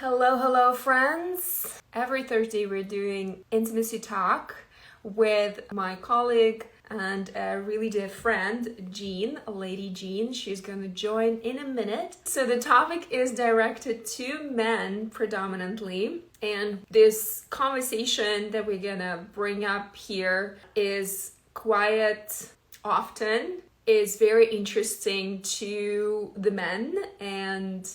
Hello, hello, friends. Every Thursday we're doing intimacy talk with my colleague and a really dear friend, Jean, Lady Jean. She's going to join in a minute. So the topic is directed to men predominantly. And this conversation that we're going to bring up here is quite often, is very interesting to the men, and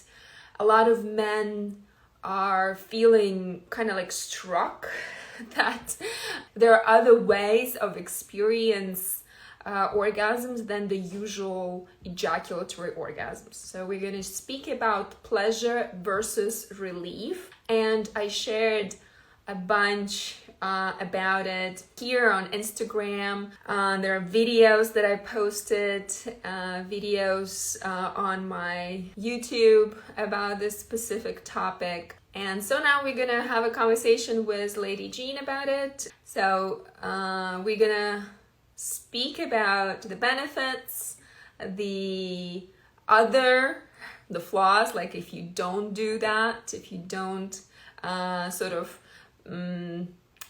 a lot of men are feeling kind of like struck that there are other ways of experience orgasms than the usual ejaculatory orgasms. So we're going to speak about pleasure versus relief, and I shared a bunch about it here on Instagram. There are videos that I posted, videos on my YouTube about this specific topic. And so now we're gonna have a conversation with Lady Jean about it. So we're gonna speak about the benefits, the flaws, like if you don't do that, if you don't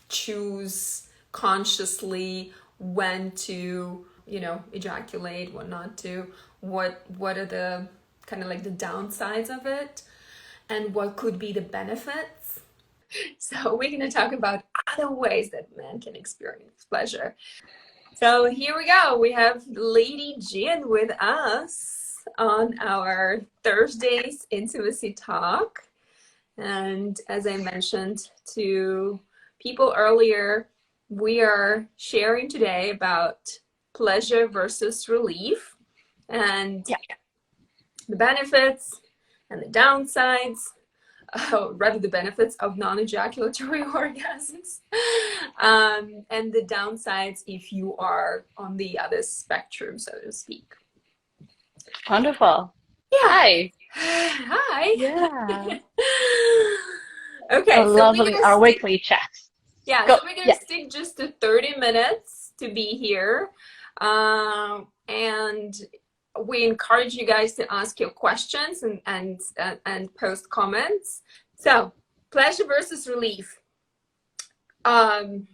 choose consciously when to, ejaculate, what not to, what are the kind of like the downsides of it, and what could be the benefits. So we're going to talk about other ways that men can experience pleasure. So here we go. We have Lady Jean with us on our Thursday's intimacy talk. And as I mentioned to people earlier, we are sharing today about pleasure versus relief, and the benefits and the downsides, rather the benefits of non-ejaculatory orgasms, and the downsides if you are on the other spectrum, so to speak. Wonderful. Yeah. Hi. Hi. Yeah. Okay, Lovely. Our weekly chat. Yeah, Go. so we're gonna stick just to 30 minutes to be here. And we encourage you guys to ask your questions and post comments. So, pleasure versus relief. I'm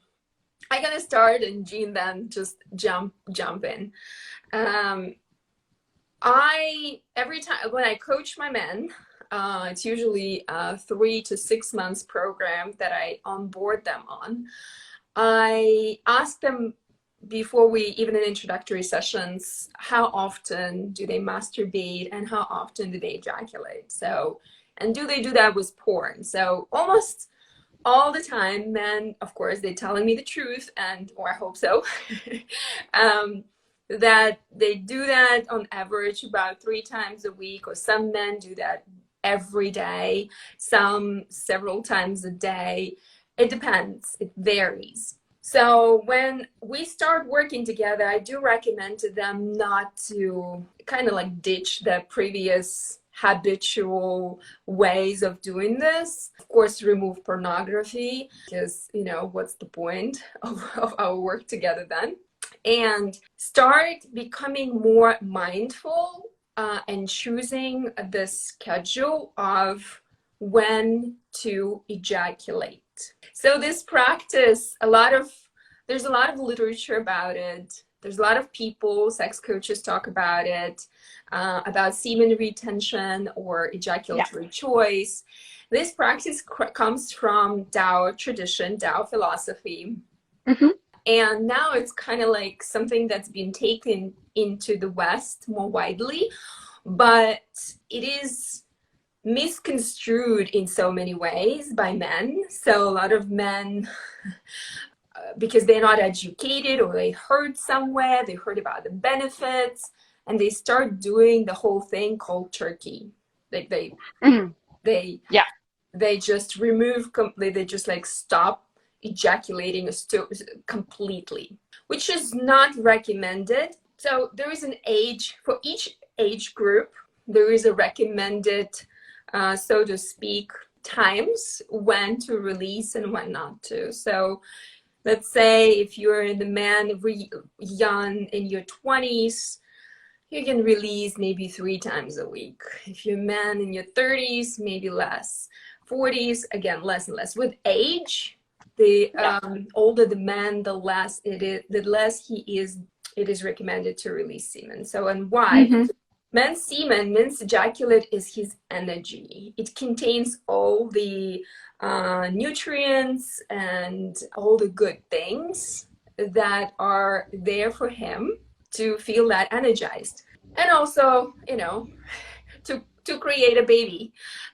gonna start, and Jean then just jump in. Every time when I coach my men, it's usually a 3 to 6 months program that I onboard them on. I ask them before even in introductory sessions, how often do they masturbate and how often do they ejaculate? So, and do they do that with porn? So almost all the time, men, of course, they're telling me the truth, or I hope so, that they do that on average about 3 times a week, or some men do that every day, some several times a day. It depends, it varies. So when we start working together, I do recommend to them not to kind of like ditch the previous habitual ways of doing this. Of course, remove pornography, because, what's the point of our work together then? And start becoming more mindful and choosing the schedule of when to ejaculate. So this practice, there's a lot of literature about it. There's a lot of people, sex coaches talk about it, about semen retention or ejaculatory choice. This practice comes from Tao tradition, Tao philosophy. Mm-hmm. And now it's kind of like something that's been taken into the West more widely, but it is misconstrued in so many ways by men. So a lot of men, because they're not educated or they heard somewhere, they heard about the benefits, and they start doing the whole thing called turkey. Like they just remove completely, they just like stop ejaculating completely, which is not recommended. So there is an age for each age group. There is a recommended, so to speak, times when to release and when not to. So let's say if you're the man young in your 20s, you can release maybe 3 times a week. If you're a man in your 30s, maybe less. 40s, again, less and less. With age, the Yeah. older the man, the less it is recommended to release semen. So, and why? Mm-hmm. Men's semen, men's ejaculate, is his energy. It contains all the nutrients and all the good things that are there for him to feel that energized. And also, to create a baby.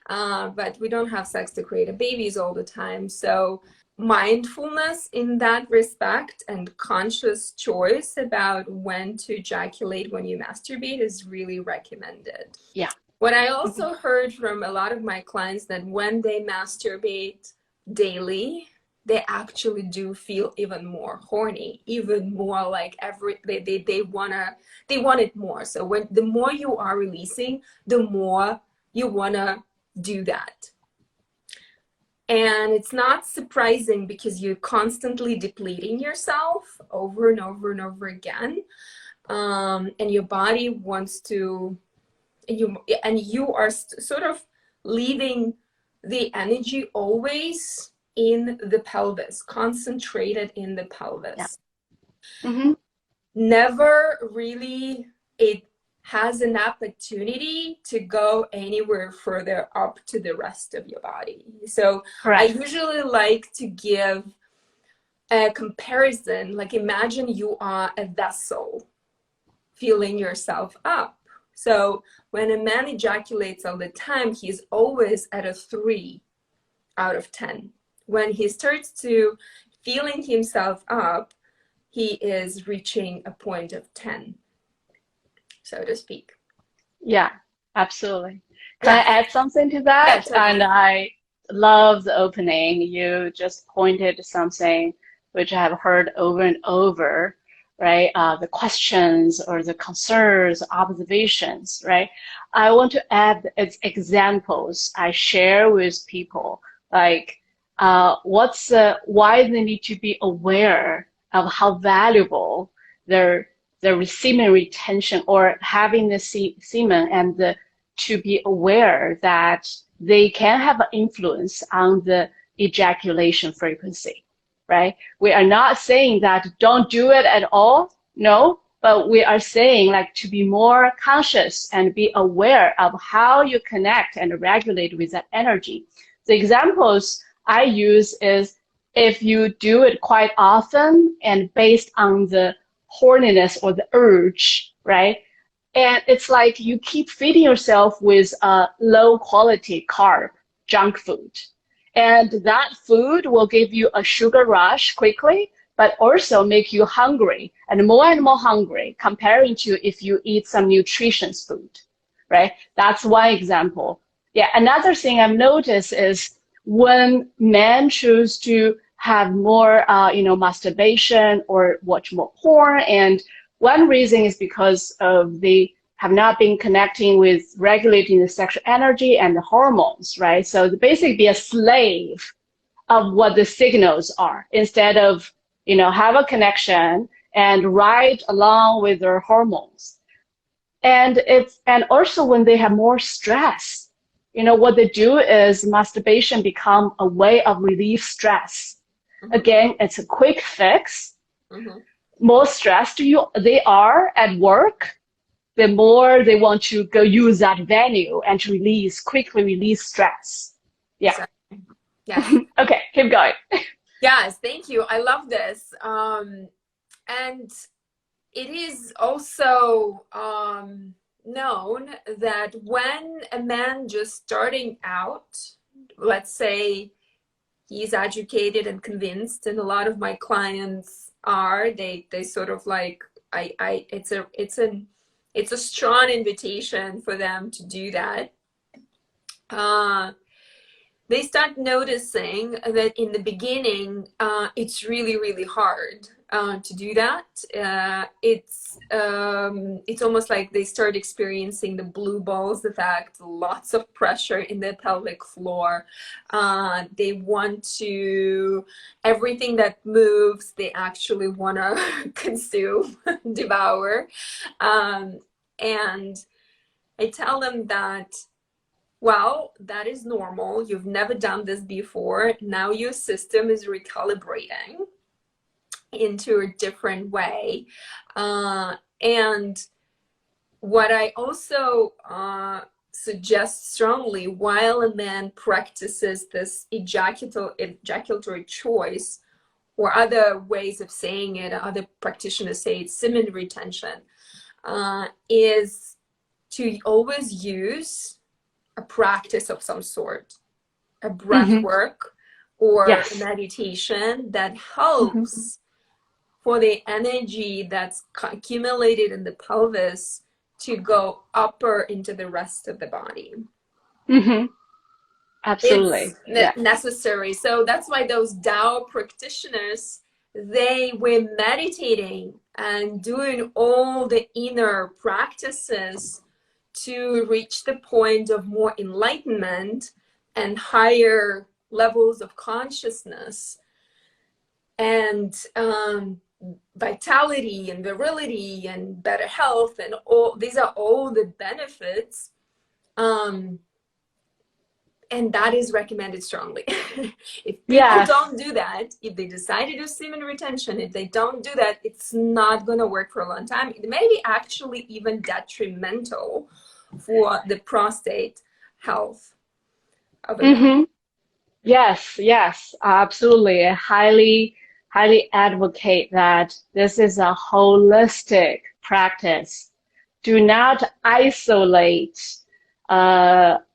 But we don't have sex to create babies all the time. So mindfulness in that respect and conscious choice about when to ejaculate when you masturbate is really recommended. Yeah. What I Mm-hmm. also heard from a lot of my clients, that when they masturbate daily, they actually do feel even more horny, even more like they want it more. So when the more you are releasing, the more you wanna do that. And it's not surprising because you're constantly depleting yourself over and over and over again. And your body wants to, you are sort of leaving the energy always in the pelvis, concentrated in the pelvis. Yeah. Mm-hmm. Never really it has an opportunity to go anywhere further up to the rest of your body. So I Correct. usually like to give a comparison, like imagine you are a vessel filling yourself up. So when a man ejaculates all the time, he's always at a 3 out of 10. When he starts to filling himself up, he is reaching a point of 10, so to speak. Yeah, absolutely. Can I Yeah, add something to yeah, that? And totally. I love the opening. You just pointed to something which I have heard over and over, right? The questions or the concerns, observations, right? I want to add examples I share with people, like why they need to be aware of how valuable their semen retention or having the semen and to be aware that they can have an influence on the ejaculation frequency, right? We are not saying that don't do it at all, no, but we are saying like to be more conscious and be aware of how you connect and regulate with that energy. The examples I use is if you do it quite often and based on the horniness or the urge, right? And it's like you keep feeding yourself with low quality carb, junk food. And that food will give you a sugar rush quickly, but also make you hungry and more hungry comparing to if you eat some nutritious food, right? That's one example. Yeah, another thing I've noticed is when men choose to have more, masturbation or watch more porn. And one reason is because of they have not been connecting with regulating the sexual energy and the hormones, right? So they basically be a slave of what the signals are instead of, have a connection and ride along with their hormones. And also when they have more stress, what they do is masturbation become a way of relieve stress. Mm-hmm. Again, it's a quick fix. Mm-hmm. More stressed they are at work, the more they want to go use that venue and to quickly release stress. Yeah. Exactly. Yes. Okay, keep going. Yes, thank you. I love this. And it is also known that when a man just starting out, let's say he's educated and convinced, and a lot of my clients are, they sort of like, it's a strong invitation for them to do that. They start noticing that in the beginning, it's really, really hard to do that. It's almost like they start experiencing the blue balls effect, lots of pressure in the pelvic floor. They want to, everything that moves, they actually want to consume, devour. And I tell them that Well, that is normal. You've never done this before. Now your system is recalibrating into a different way. And what I also suggest strongly, while a man practices this ejaculatory choice, or other ways of saying it, other practitioners say it's semen retention, is to always use a practice of some sort, a breath work or a Yes. meditation that helps for the energy that's accumulated in the pelvis to go upper into the rest of the body. Absolutely. It's Yeah. necessary. So that's why those Tao practitioners, they were meditating and doing all the inner practices to reach the point of more enlightenment and higher levels of consciousness and vitality and virility and better health, and all these are all the benefits, and that is recommended strongly. If people Yes. don't do that, if they decide to do semen retention, if they don't do that, it's not going to work for a long time. It may be actually even detrimental for the prostate health of a man. Yes, yes, absolutely. I highly advocate that this is a holistic practice. Do not isolate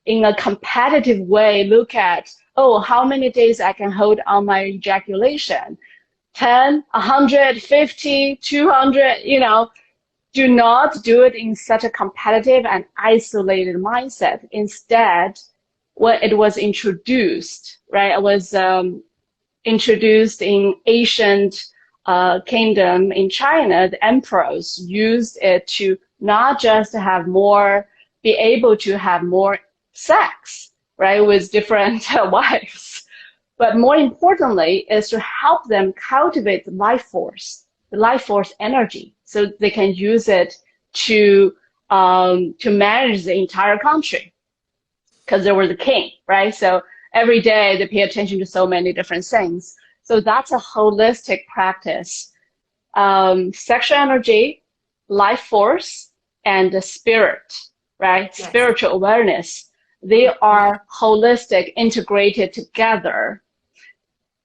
in a competitive way. Look at, oh, how many days I can hold on my ejaculation? 10, 100, 50, 200, do not do it in such a competitive and isolated mindset. Instead, when it was introduced, right, it was introduced in ancient kingdom in China, the emperors used it to not just be able to have more sex, right, with different wives, but more importantly is to help them cultivate the life force energy, so they can use it to manage the entire country, because they were the king, right? So every day they pay attention to so many different things. So that's a holistic practice. Sexual energy, life force, and the spirit, right? Yes. Spiritual awareness. They are holistic, integrated together.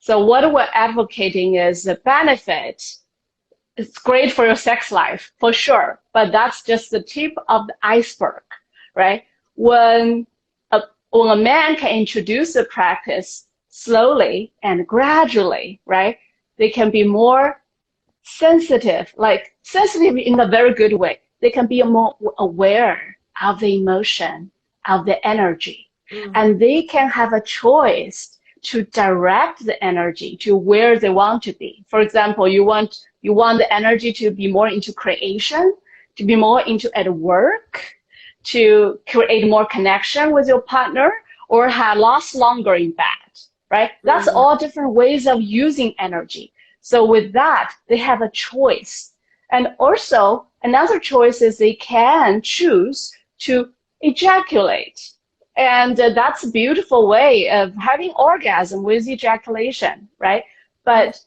So what we're advocating is the benefit. It's great for your sex life, for sure, but that's just the tip of the iceberg, right? When when a man can introduce the practice slowly and gradually, right, they can be more sensitive, like sensitive in a very good way. They can be more aware of the emotion, of the energy, and they can have a choice to direct the energy to where they want to be. For example, you want the energy to be more into creation, to be more into at work, to create more connection with your partner, or have last longer in bed, right? That's all different ways of using energy. So with that, they have a choice. And also, another choice is they can choose to ejaculate. And that's a beautiful way of having orgasm with ejaculation, right? But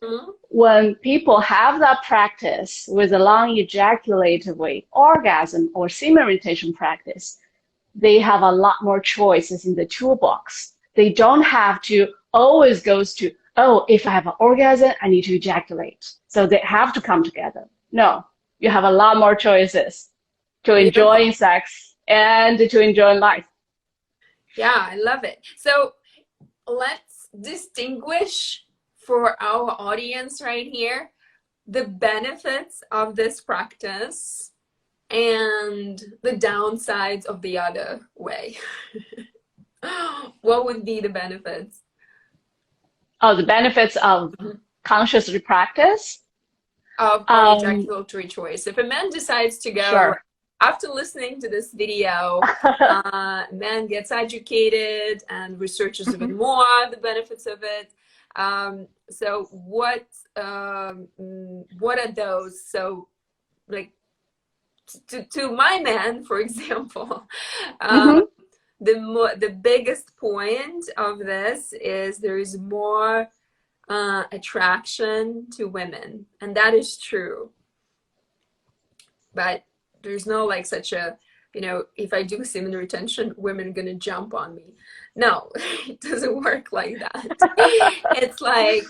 when people have that practice with a long ejaculatory orgasm or semen retention practice, they have a lot more choices in the toolbox. They don't have to always go to, oh, if I have an orgasm, I need to ejaculate. So they have to come together. No, you have a lot more choices to enjoy Beautiful. sex and to enjoy life. Yeah, I love it. So let's distinguish for our audience right here the benefits of this practice and the downsides of the other way. What would be the benefits? Oh, the benefits of conscious practice? Of ejaculatory choice. If a man decides to go, Sure. after listening to this video, man gets educated and researches even more the benefits of it. So what are those? So like to my man, for example, the biggest point of this is there is more attraction to women, and that is true. But there's no like such a, you know, if I do semen retention, women are gonna jump on me. No, it doesn't work like that. It's like,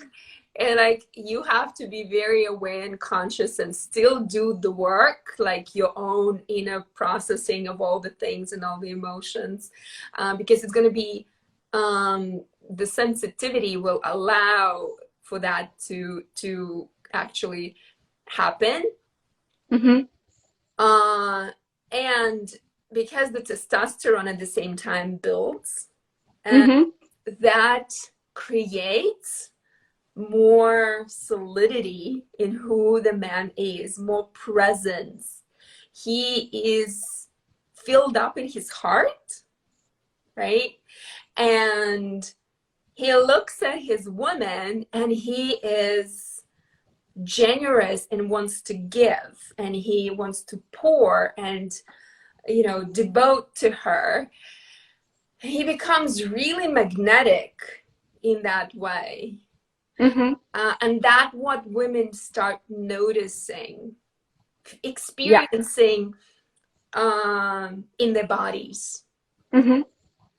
and like you have to be very aware and conscious and still do the work, like your own inner processing of all the things and all the emotions, because it's going to be the sensitivity will allow for that to actually happen. Mm-hmm. And because the testosterone at the same time builds, and Mm-hmm. that creates more solidity in who the man is, more presence. He is filled up in his heart, right? And he looks at his woman and he is generous and wants to give, and he wants to pour and, you know, devote to her. He becomes really magnetic in that way. Mm-hmm. And that's what women start noticing, Yeah. experiencing in their bodies. Mm-hmm.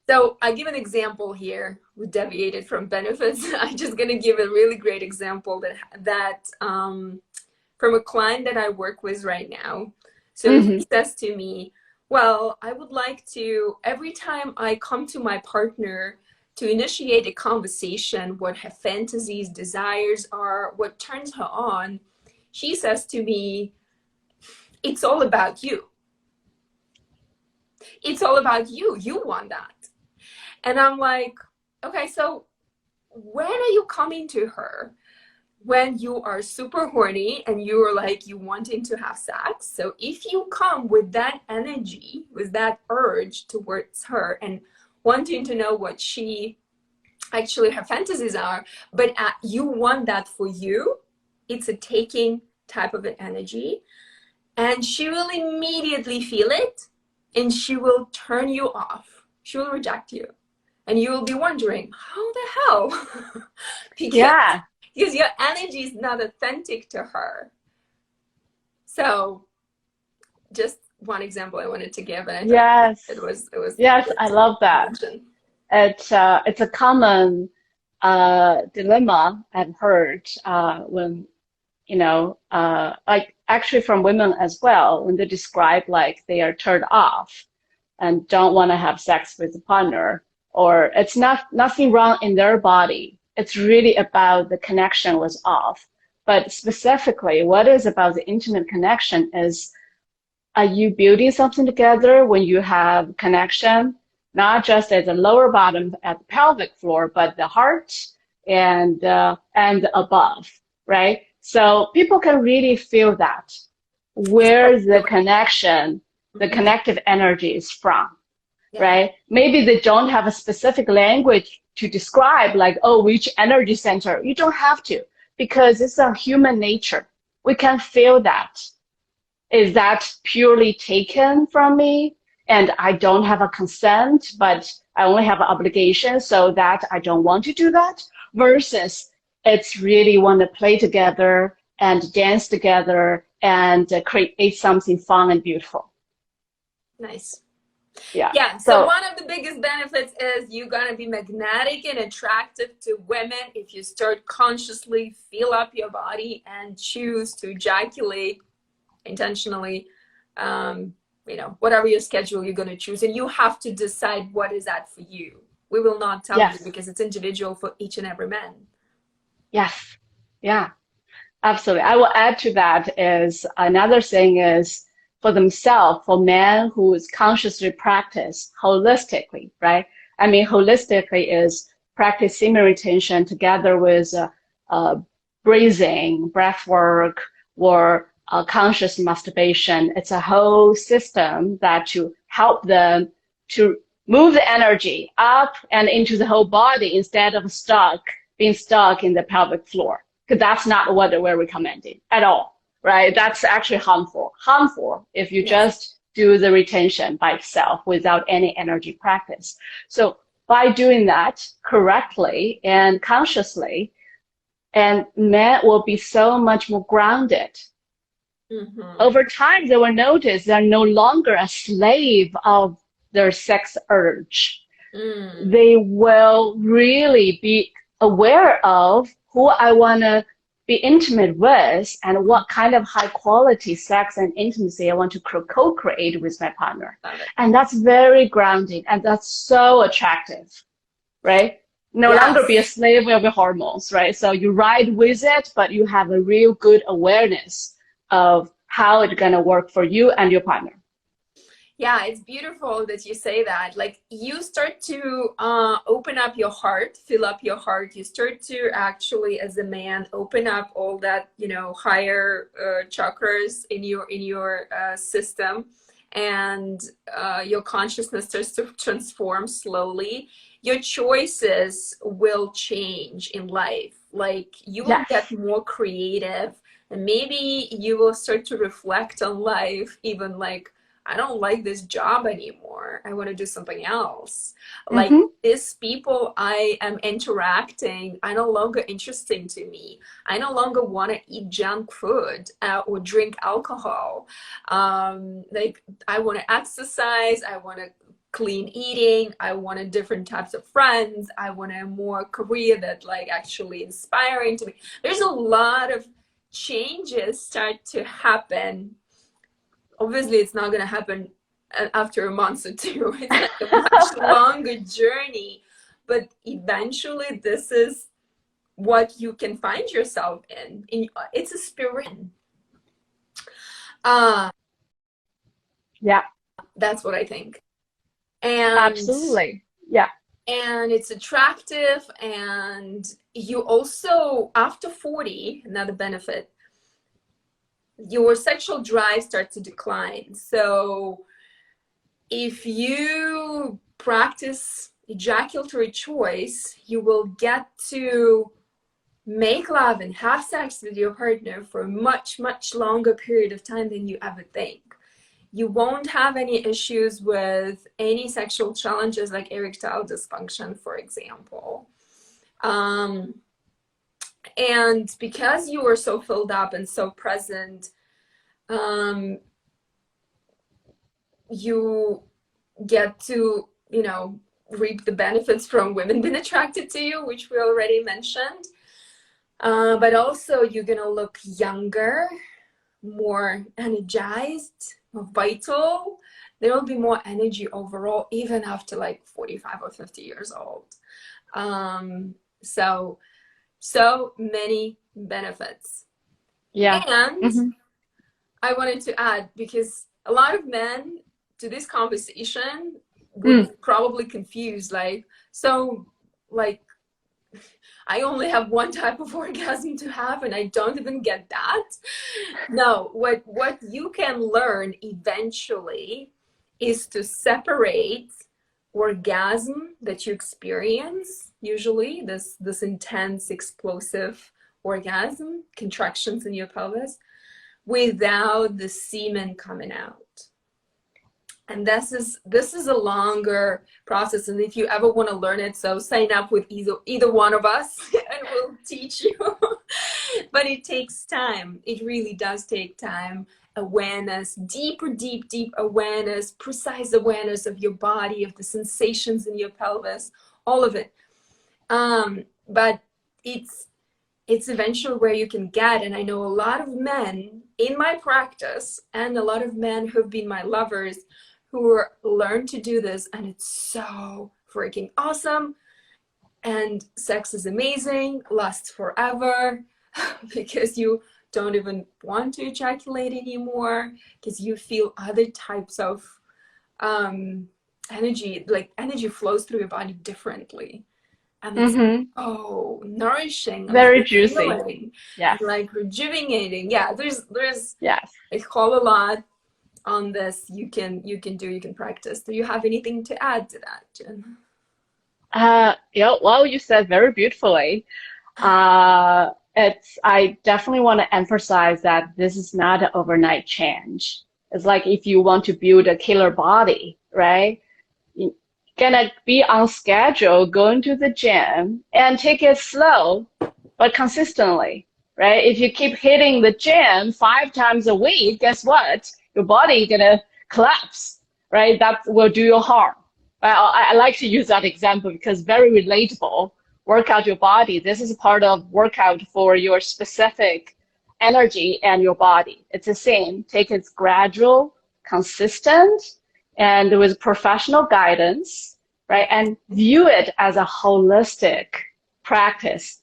So I give an example here. We deviated from benefits. I'm just going to give a really great example that from a client that I work with right now. So Mm-hmm. he says to me, well, I would like to, every time I come to my partner to initiate a conversation, what her fantasies, desires are, what turns her on, she says to me, it's all about you. It's all about you. You want that. And I'm like, okay, so when are you coming to her? When you are super horny and you're like, you wanting to have sex. So if you come with that energy, with that urge towards her and wanting to know what she actually her fantasies are, but you want that for you, it's a taking type of an energy, and she will immediately feel it, and she will turn you off. She will reject you, and you will be wondering how the hell because Yeah. because your energy is not authentic to her. So just one example I wanted to give, and I thought Yes. it was Yes, good I to love that. mention. It's a common dilemma I've heard when like actually from women as well, when they describe like they are turned off and don't want to have sex with a partner, or it's nothing wrong in their body. It's really about the connection was off. But specifically, what is about the intimate connection is, are you building something together when you have connection, not just at the lower bottom at the pelvic floor, but the heart and above, right? So people can really feel that where the connection, the Mhm. connective energy is from, Yeah. right? Maybe they don't have a specific language to describe like, oh, which energy center. You don't have to, because it's a human nature. We can feel that. Is that purely taken from me and I don't have a consent, but I only have an obligation, so that I don't want to do that? Versus it's really want to play together and dance together and create something fun and beautiful. Nice. Yeah. Yeah, so So one of the biggest benefits is you're gonna be magnetic and attractive to women if you start consciously feel up your body and choose to ejaculate intentionally. You know, whatever your schedule you're gonna choose, and you have to decide what is that for you. We will not tell you yes, because it's individual for each and every man. yes, yeah. Absolutely. I will add to that is another thing is for themselves, for men who is consciously practice holistically, right? I mean, holistically is practice semen retention together with breathing, breath work, or conscious masturbation. It's a whole system that to help them to move the energy up and into the whole body instead of being stuck in the pelvic floor, because that's not what we're recommending at all, right? That's actually harmful. Harmful if you Yes. just do the retention by itself without any energy practice. So by doing that correctly and consciously, and men will be so much more grounded. Mm-hmm. Over time, they will notice they're no longer a slave of their sex urge. Mm. They will really be aware of who I want to be intimate with and what kind of high quality sex and intimacy I want to co-create with my partner. Love it. And that's very grounding and that's so attractive, right? No longer be a Yes. slave of your hormones, right? So you ride with it, but you have a real good awareness of how it's going to work for you and your partner. Yeah, it's beautiful that you say that. Like you start to open up your heart, fill up your heart. You start to actually, as a man, open up all that, you know, higher chakras in your system, and your consciousness starts to transform slowly. Your choices will change in life. Like you will get Yes. more creative, and maybe you will start to reflect on life, even like I don't like this job anymore. I want to do something else. Like Mm-hmm. these people I am interacting are no longer interesting to me. I no longer want to eat junk food or drink alcohol. Like I want to exercise. I want to clean eating. I wanted different types of friends. I want a more career that like actually inspiring to me. There's a lot of changes start to happen. Obviously it's not going to happen after a month or two. It's like a much longer journey, but eventually this is what you can find yourself in. It's a spirit. uh Yeah, that's what I think. and absolutely. Yeah. and it's attractive, and you also after 40, another benefit, your sexual drive starts to decline. So if you practice ejaculatory choice, you will get to make love and have sex with your partner for a much, much longer period of time than you ever think. You won't have any issues with any sexual challenges like erectile dysfunction, for example. Um, and because you are so filled up and so present, um, you get to, you know, reap the benefits from women being attracted to you, which we already mentioned. But also you're gonna look younger, more energized, more vital. There will be more energy overall, even after like 45 or 50 years old. Um, so, so many benefits. Yeah. And Mm-hmm. I wanted to add, because a lot of men to this conversation would Mm. be probably confused, like, so, like, I only have one type of orgasm to have and I don't even get that. No, what you can learn eventually is to separate orgasm that you experience, usually this intense explosive orgasm, contractions in your pelvis, without the semen coming out. And this is a longer process, and if you ever want to learn it, so sign up with either one of us and we'll teach you. But it takes time. It really does take time. Awareness, deep awareness, precise awareness of your body, of the sensations in your pelvis, all of it. But it's eventually where you can get, and I know a lot of men in my practice and a lot of men who've been my lovers who learn to do this, and it's so freaking awesome. And sex is amazing, lasts forever, because you don't even want to ejaculate anymore, because you feel other types of energy, like energy flows through your body differently. And it's Mm-hmm. oh nourishing and Very juicy. fulfilling and Yes. like rejuvenating. Yeah, there's Yes. a whole lot on this you can practice. Do you have anything to add to that, Jen? Yeah, well, you said very beautifully. I definitely want to emphasize that this is not an overnight change. It's like if you want to build a killer body, right? You're gonna be on schedule, going to the gym and take it slow, but consistently, right? If you keep hitting the gym 5 times a week, guess what? Your body gonna collapse, right? That will do you harm. I like to use that example because very relatable. Work out your body. This is part of workout for your specific energy and your body. It's the same. Take it gradual, consistent, and with professional guidance, right? And view it as a holistic practice.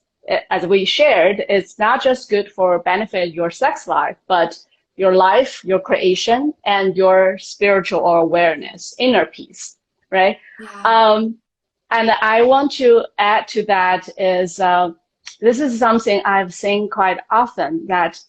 As we shared, it's not just good for benefit your sex life, but your life, your creation, and your spiritual awareness, inner peace, right? Yeah. And I want to add to that is this is something I've seen quite often that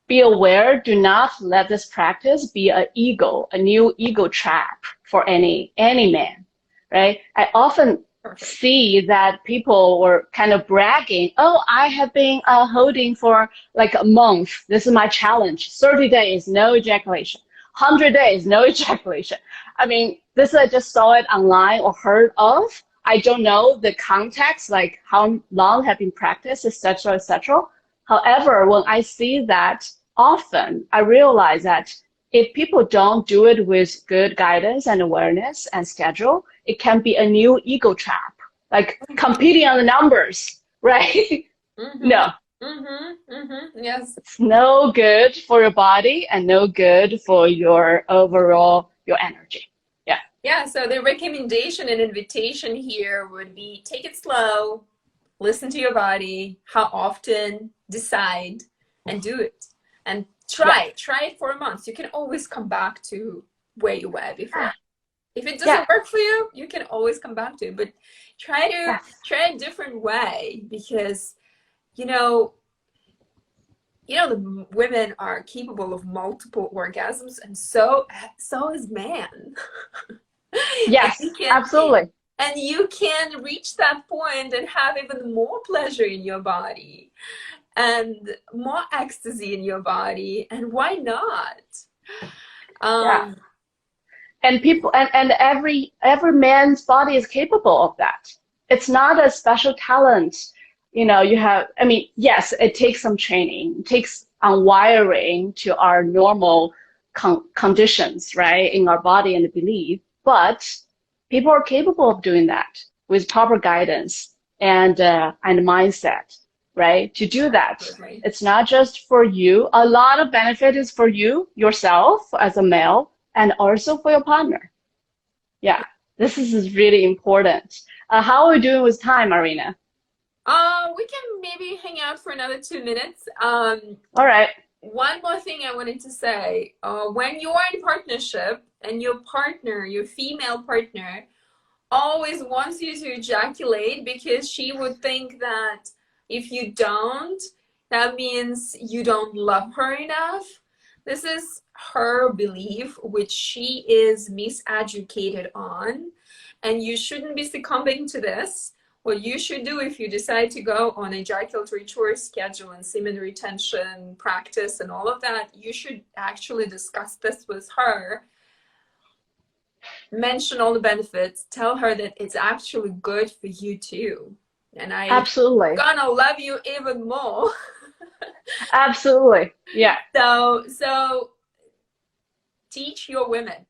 be aware, do not let this practice be a new ego trap for any man, right? I often Perfect. see that people were kind of bragging, oh, I have been holding for like a month. This is my challenge. 30 days, no ejaculation. 100 days, no ejaculation. I mean, this I just saw it online or heard of. I don't know the context, like how long have been practiced, etc., etc. However, when I see that often, I realize that if people don't do it with good guidance and awareness and schedule, it can be a new ego trap, like competing on the numbers, right? Mm-hmm. No, Mm-hmm. Mm-hmm. Yes. it's no good for your body and no good for your overall, your energy. Yeah. Yeah, so the recommendation and invitation here would be take it slow, listen to your body, how often, decide, and do it. And Yeah. try it for a month. You can always come back to where you were before. If it Yeah. doesn't work for you, you can always come back to it. But Yes. try a different way because you know the women are capable of multiple orgasms, and so is man. and Yes. you can Absolutely. and you can reach that point and have even more pleasure in your body and more ecstasy in your body, and why not? Yeah. um And people and every man's body is capable of that. It's not a special talent. You know, you have, I mean, yes, it takes some training, it takes unwiring to our normal conditions, right, in our body and belief. But people are capable of doing that with proper guidance and mindset, right? To do that, Absolutely. it's not just for you. A lot of benefit is for you yourself as a male, and also for your partner. Yeah, this is really important. How are we doing with time, Iryna? We can maybe hang out for another 2 minutes. All right. One more thing I wanted to say. When you are in partnership and your partner, your female partner, always wants you to ejaculate because she would think that if you don't, that means you don't love her enough. This is her belief, which she is miseducated on, and you shouldn't be succumbing to this. What you should do if you decide to go on ejaculatory choice schedule and semen retention practice and all of that, you should actually discuss this with her, mention all the benefits, tell her that it's actually good for you too. And I Absolutely. gonna love you even more. Absolutely. Yeah. So teach your women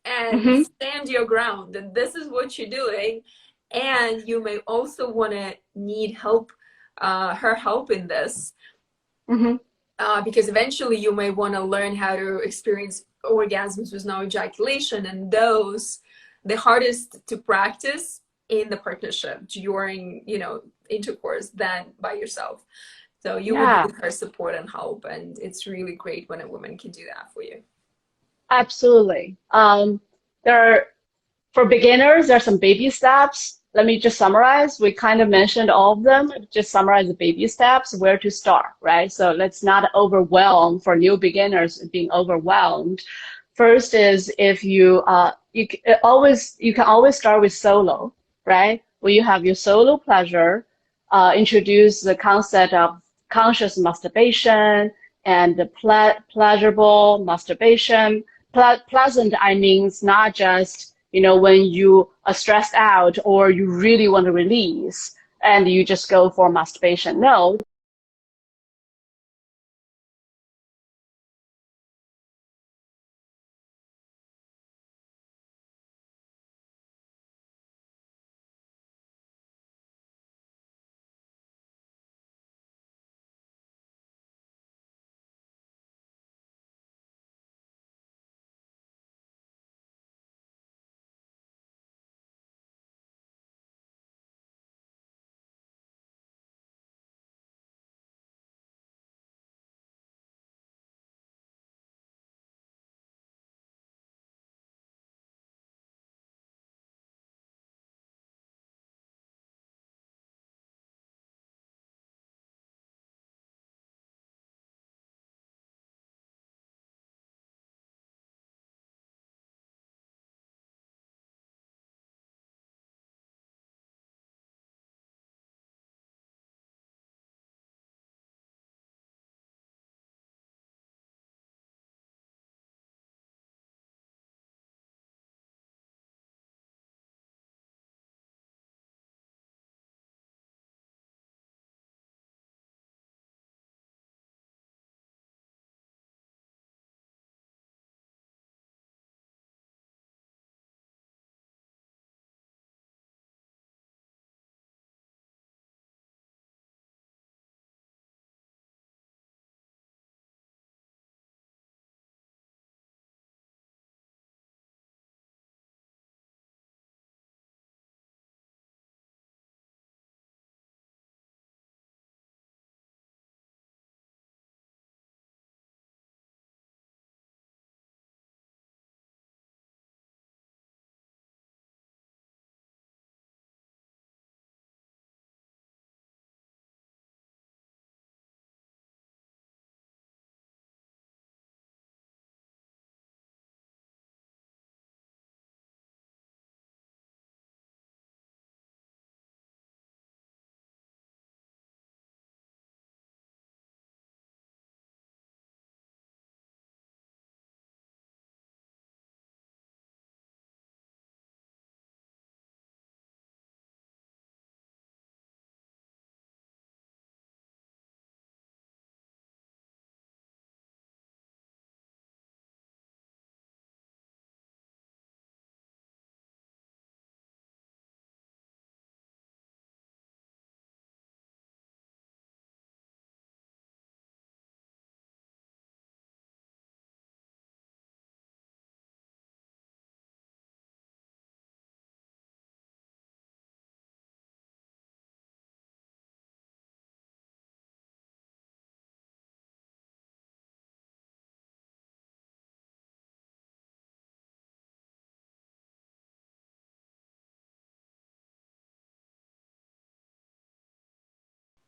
and Mm-hmm. stand your ground. And this is what you're doing. And you may also want to need help, her help in this. Mm-hmm. Because eventually you may want to learn how to experience orgasms with no ejaculation, and those the hardest to practice in the partnership during intercourse than by yourself. So you will Yeah. need her support and help, and it's really great when a woman can do that for you. Absolutely. There are, for beginners, there are some baby steps. Let me just summarize. We kind of mentioned all of them. Just summarize the baby steps, where to start, right? So let's not overwhelm for new beginners being overwhelmed. First is if you can always start with solo, right? When you have your solo pleasure, introduce the concept of conscious masturbation, and pleasurable masturbation. Pleasant, I mean, not just, when you are stressed out or you really want to release and you just go for masturbation. No,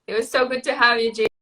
It was so good to have you, Jay.